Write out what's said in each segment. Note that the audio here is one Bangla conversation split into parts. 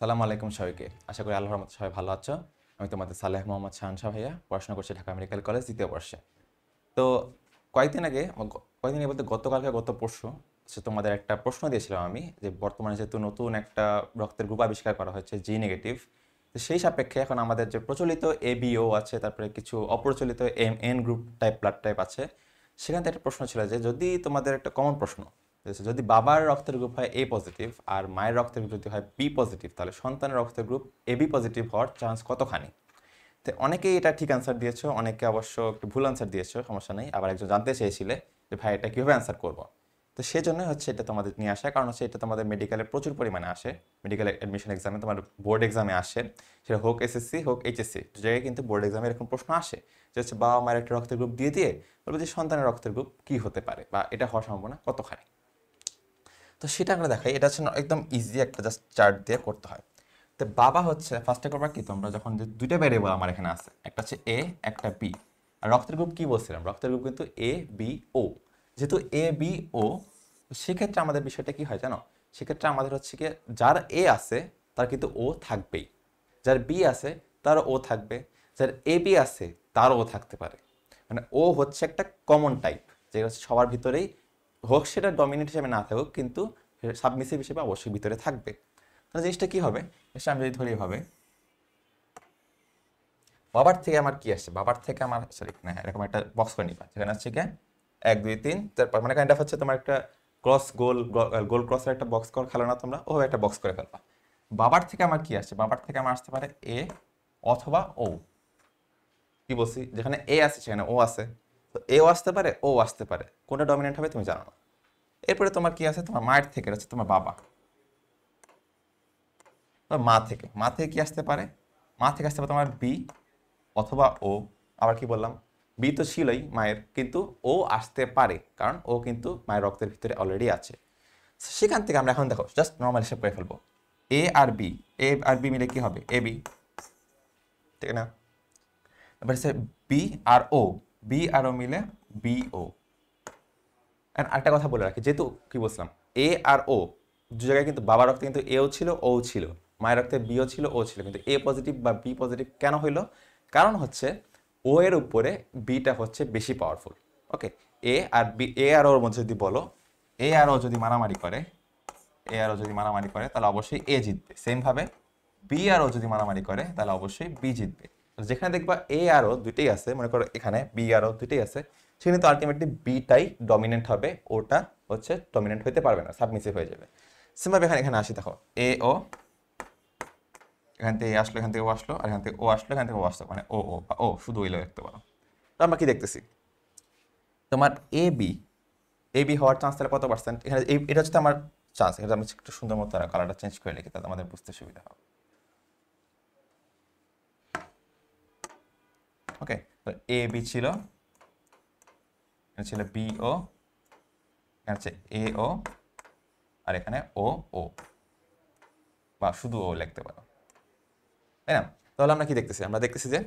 সালামু আলাইকুম সবাইকে। আশা করি আল্লাহর রহমতে সবাই ভালো আছো। আমি তোমাদের সালেহ মোহাম্মদ শাহানশাহ ভাইয়া, পড়াশোনা করছি ঢাকা মেডিকেল কলেজ 2য় বর্ষে। তো কয়েকদিন আগে কয়েকদিন আগে বলতে গত পরশু তোমাদের একটা প্রশ্ন দিয়েছিলাম আমি, যে বর্তমানে যেহেতু নতুন একটা রক্তের গ্রুপ আবিষ্কার করা হয়েছে জি নেগেটিভ, তো সেই সাপেক্ষে এখন আমাদের যে প্রচলিত এবিও আছে, তারপরে কিছু অপ্রচলিত N group type blood type আছে, সেখান থেকে একটা প্রশ্ন ছিল যে যদি তোমাদের একটা কমন প্রশ্ন, যদি বাবার রক্তের গ্রুপ হয় এ পজিটিভ আর মায়ের রক্তের গ্রুপ যদি হয় বি পজিটিভ, তাহলে সন্তানের রক্তের গ্রুপ এবি পজিটিভ হওয়ার চান্স কতখানি। তো অনেকেই এটা ঠিক অ্যান্সার দিয়েছো, অনেকে অবশ্য একটু ভুল অ্যান্সার দিয়েছো, সমস্যা নেই। আবার একজন জানতে চেয়েছিলে যে ভাই এটা কীভাবে অ্যান্সার করবো। তো সেজন্যই হচ্ছে এটা তোমাদের নিয়ে আসা, কারণ হচ্ছে এটা তোমাদের মেডিকেলে প্রচুর পরিমাণে আসে। মেডিকেল অ্যাডমিশন এক্সামে, তোমার বোর্ড এক্সামে আসে, সেটা হোক এসএসসি হোক এইচএসসি, দু জায়গায় কিন্তু বোর্ড এক্সামে এরকম প্রশ্ন আসে যে হচ্ছে বাবা মায়ের একটা রক্তের গ্রুপ দিয়ে বলবো যে সন্তানের রক্তের গ্রুপ কী হতে পারে বা এটা হওয়ার সম্ভাবনা কতখানি। তো সেটা আমরা দেখাই, এটা হচ্ছে একদম ইজি একটা জাস্ট চার্ট দিয়ে করতে হয়। তো বাবা হচ্ছে ফার্স্টে করবা কি, তোমরা যখন যে দুইটা ভ্যারিয়েবল আমার এখানে আছে, একটা হচ্ছে এ একটা বি, আর রক্তের গ্রুপ কি বলছিলাম, রক্তের গ্রুপ কিন্তু এ বি ও। যেহেতু এ বি ও, সেক্ষেত্রে আমাদের বিষয়টা কি হয় জানো, সেক্ষেত্রে আমাদের হচ্ছে কি, যার এ আছে তার কিন্তু ও থাকবেই, যার বি আছে তারও ও থাকবে, যার এ বি আছে তারও ও থাকতে পারে। মানে ও হচ্ছে একটা কমন টাইপ, যেটা হচ্ছে সবার ভিতরেই, হোক সেটা ডমিনেন্ট হিসেবে না থাকুক, কিন্তু সাবমিসিভ হিসেবে অবশ্যই ভিতরে থাকবে। তাহলে জিনিসটা কি হবে, এসে আমি যদি ধরি এভাবে, বাবার থেকে আমার কি আসছে, বাবার থেকে আমার সরি না, এরকম একটা বক্স করে নিবা, যেখানে হচ্ছে কি 1 2 3 4 মানে কাইন্ড অফ হচ্ছে তোমার একটা ক্রস গোল গোল ক্রসের একটা বক্স কর খেলো না তোমরা, ওভাবে একটা বক্স করে ফেলবা। বাবার থেকে আমার কি আসছে, বাবার থেকে আমার আসতে পারে এ অথবা ও। কি বলছি, যেখানে এ আছে সেখানে ও আছে, তো এও আসতে পারে ও আসতে পারে, কোনটা ডমিনেন্ট হবে তুমি জানো না। এরপরে তোমার কি আছে, তোমার মায়ের থেকে, হচ্ছে তোমার বাবা। মা থেকে কি আসতে পারে, মা থেকে আসতে পারে তোমার বি অথবা ও। আবার কি বললাম, বি তো ছিলই মায়ের, কিন্তু ও আসতে পারে কারণ ও কিন্তু মায়ের রক্তের ভিতরে অলরেডি আছে। সেখান থেকে আমরা এখন দেখো জাস্ট নর্মাল হিসাব করে ফেলবো, এ আর বি মিলে কি হবে এ বি, ঠিক না। এবার হচ্ছে বি আর ও, বি আর ও মিলে বি ও। আরেকটা কথা বলে রাখি, যেহেতু কি বলছিলাম এ আর ও দু জায়গায় কিন্তু বাবার রক্তে কিন্তু এও ছিল ও ছিল, মায়ের রক্তে বিও ছিল ও ছিল, কিন্তু এ পজিটিভ বা বি পজিটিভ কেন হইলো, কারণ হচ্ছে ও এর উপরে বিটা হচ্ছে বেশি পাওয়ারফুল। ওকে, এ আর ওর মধ্যে যদি বলো, এ আর ও যদি মারামারি করে, তাহলে অবশ্যই এ জিতবে। সেম ভাবে বি আর ও যদি মারামারি করে তাহলে অবশ্যই বি জিতবে। যেখানে দেখবা এ আর ও দুইটাই আছে, মনে করো এখানে বি আর ও দুইটাই আছে, সেখানে তো আলটিমেটলি বিটাই ডমিনেন্ট হবে, ওটা হচ্ছে ডমিনেন্ট হতে পারবে না, সাবমিসিভ হয়ে যাবে। সেম ভাবে এখানে আসি, দেখো এ ও, এখান থেকে এ আসলো, এখান থেকে ও আসলো, আর এখান থেকে ও আসলো, এখান থেকে ও আসলো, মানে ও ও বা ও শুধু ওইলো দেখতে পারো। তো আমরা কি দেখতেছি, তোমার এ বি হওয়ার চান্স তাহলে কত পার্সেন্ট, এখানে এটা হচ্ছে আমার চান্স। এটা আমি একটু সুন্দর মতো কালারটা চেঞ্জ করে লিখি, তাহলে আমাদের বুঝতে সুবিধা হবে। ওকে, তো এ বি ছিল, এটা ছিল বি ও, এখানে হচ্ছে এ ও, আর এখানে ও ও, বা শুধু ও লিখতে পারো, তাই না। তাহলে আমরা কি দেখতেছি, আমরা দেখতেছি যে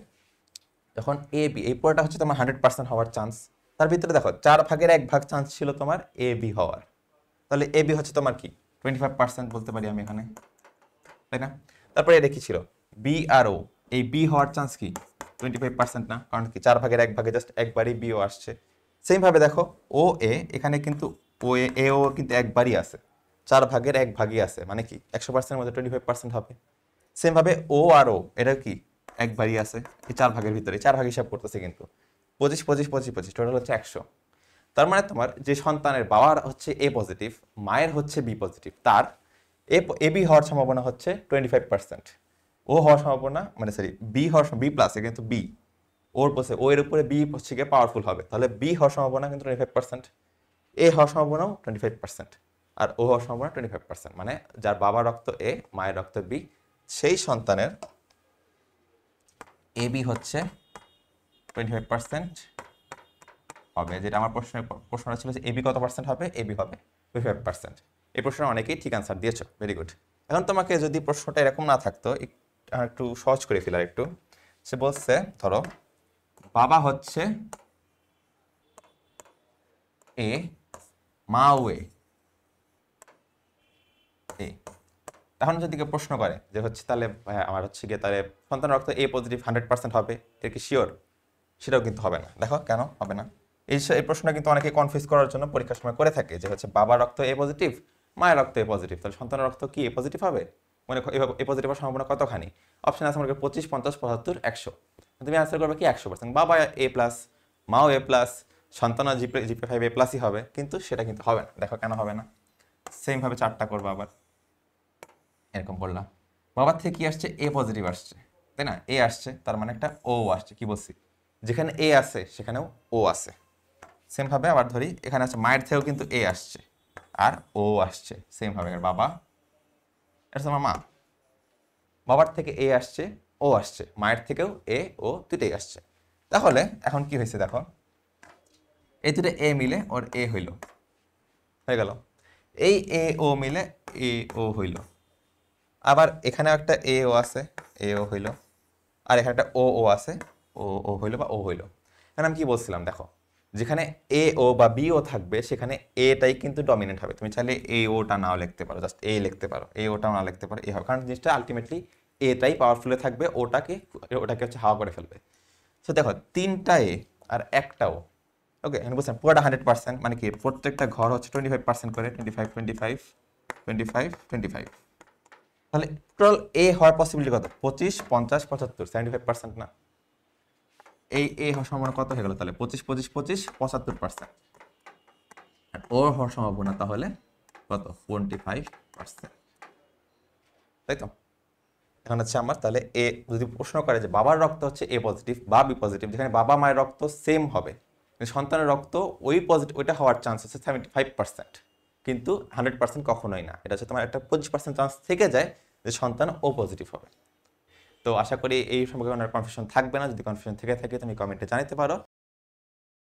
যখন এ বি, এই পুরোটা হচ্ছে তোমার 100% হওয়ার চান্স, তার ভিতরে দেখো 4/1 চান্স ছিল তোমার এ বি হওয়ার, তাহলে এ বি হচ্ছে তোমার কি 25% বলতে পারি আমি এখানে, তাই না। তারপরে এটা কি ছিল বি আর ও, এই বি হওয়ার চান্স কি 25% না, কারণ কি 4/1 জাস্ট একবারই বিও আসছে। সেম ভাবে দেখো ও এ, এখানে কিন্তু ও এ ও কিন্তু একবারই আছে, 4/1 আছে, মানে কি 100%-এর মধ্যে 25% হবে। সেম ভাবে ও আর ও, এটা কি একবারই আছে, এই 4/এর ভিতরে 4 ভাগ হিসাব করতেছে, কিন্তু 25 25 25 25 টোটাল হচ্ছে 100। তার মানে তোমার যে সন্তানের বাবার হচ্ছে এ পজিটিভ, মায়ের হচ্ছে বি পজিটিভ, তার এ বি হওয়ার সম্ভাবনা হচ্ছে 25%। ও হওয়ার সম্ভাবনা, মানে সরি বি হওয়ার বি প্লাস, কিন্তু বি ওর বসে ও এর উপরে বি হচ্ছে গিয়ে পাওয়ারফুল হবে, তাহলে বি হওয়ার সম্ভাবনা কিন্তু 25%, এ হওয়ার সম্ভাবনাও 25%, আর ও হওয়ার সম্ভাবনা 25%। মানে যার বাবার রক্ত এ, মায়ের রক্ত বি, সেই সন্তানের এ বি হচ্ছে 25% হবে। যেটা আমার প্রশ্নটা ছিল যে এবি কত পার্সেন্ট হবে, এবি হবে 25%। এই প্রশ্নে অনেকেই ঠিক আনসার দিয়েছো, ভেরি গুড। এখন তোমাকে যদি প্রশ্নটা এরকম না থাকতো, একটু সহজ করে ফেলার একটু, সে বলছে ধরো বাবা হচ্ছে এ, মা ও এ, এখন যদি কেউ প্রশ্ন করে যে হচ্ছে তাহলে আমার হচ্ছে গিয়ে তাহলে সন্তান রক্ত এ পজিটিভ 100% হবে, এর কি শিওর? সেটাও কিন্তু হবে না। দেখো কেন হবে না। এই প্রশ্নটা কিন্তু অনেকে কনফিউজ করার জন্য পরীক্ষার সময় করে থাকে যে হচ্ছে বাবার রক্ত এ পজিটিভ, মায়ের রক্ত এ পজিটিভ, তাহলে সন্তানের রক্ত কি এ পজিটিভ হবে? মানে এ পজিটিভ হওয়ার সম্ভাবনা কতখানি? অপশন আছে আমার 25, 50, 75, 100। তুমি অ্যান্সার করবে কি 100%। বাবা এ প্লাস, মাও এ প্লাস, সন্তানও জিপে 5 এ প্লাসই হবে, কিন্তু সেটা কিন্তু হবে না। দেখো কেন হবে না। সেম ভাবে 4টা করবো আবার, এরকম করলাম। বাবার থেকে কি আসছে? এ পজিটিভ আসছে, তাই না? এ আসছে, তার মানে একটা ও আসছে। কি বলছি? যেখানে এ আছে সেখানেও ও আছে। সেম ভাবে আবার ধরি, এখানে আছে মায়ের থেকেও কিন্তু এ আসছে আর ও আসছে। সেম ভাবে বাবা, এটা আমার মা, বাবার থেকে এ আসছে, ও আসছে, মায়ের থেকেও এ ও দুটোই আসছে। তাহলে এখন কি হয়েছে দেখো, এই দুটো এ মিলে ওর এ হয়ে গেল। এই এ ও মিলে এ ও হইল। আবার এখানে একটা এ ও আছে, এ ও হইল। আর এখানে একটা ও ও আছে, ও ও হইল বা ও হইল। এখন আমি কি বলছিলাম দেখো, যেখানে এ ও বা বি ও থাকবে সেখানে এটাই কিন্তু ডমিনেন্ট হবে। তুমি চাইলে এ ওটা নাও লিখতে পারো, জাস্ট এ লিখতে পারো, এ ওটাও না লিখতে পারো, এ হবে। কারণ জিনিসটা আলটিমেটলি এটাই পাওয়ারফুলে থাকবে, ওটাকে হচ্ছে হাওয়া করে ফেলবে। তো দেখো 3টা এ আর একটাও, ওকে আমি বুঝলাম পুরোটা 100%, মানে কি প্রত্যেকটা ঘর হচ্ছে 25% করে, 25, 25, 25, 25। তাহলে টোটাল এ হওয়ার পসিবিলিটি কত? 25, 50, 75, 75% না? এই এ হওয়ার সম্ভাবনা কত হয়ে গেল তাহলে? 25, 25, 25, 75%। আর ওর হওয়ার সম্ভাবনা তাহলে কত? 25%। তাই তো? এখন হচ্ছে আমার তাহলে এ যদি প্রশ্ন করে যে বাবার রক্ত হচ্ছে এ পজিটিভ বা বি পজিটিভ, যেখানে বাবা মায়ের রক্ত সেম হবে, সন্তানের রক্ত ওই পজিটিভ ওইটা হওয়ার চান্স হচ্ছে 75%, কিন্তু 100% কখনোই না। এটা হচ্ছে তোমার একটা 25% চান্স থেকে যায় যে সন্তান ও পজিটিভ হবে। তো আশা করি এই সম্পর্কে কোনো কনফিউশন থাকবে না। যদি কনফিউশন থেকে থাকে তুমি কমেন্টে জানাতে পারো।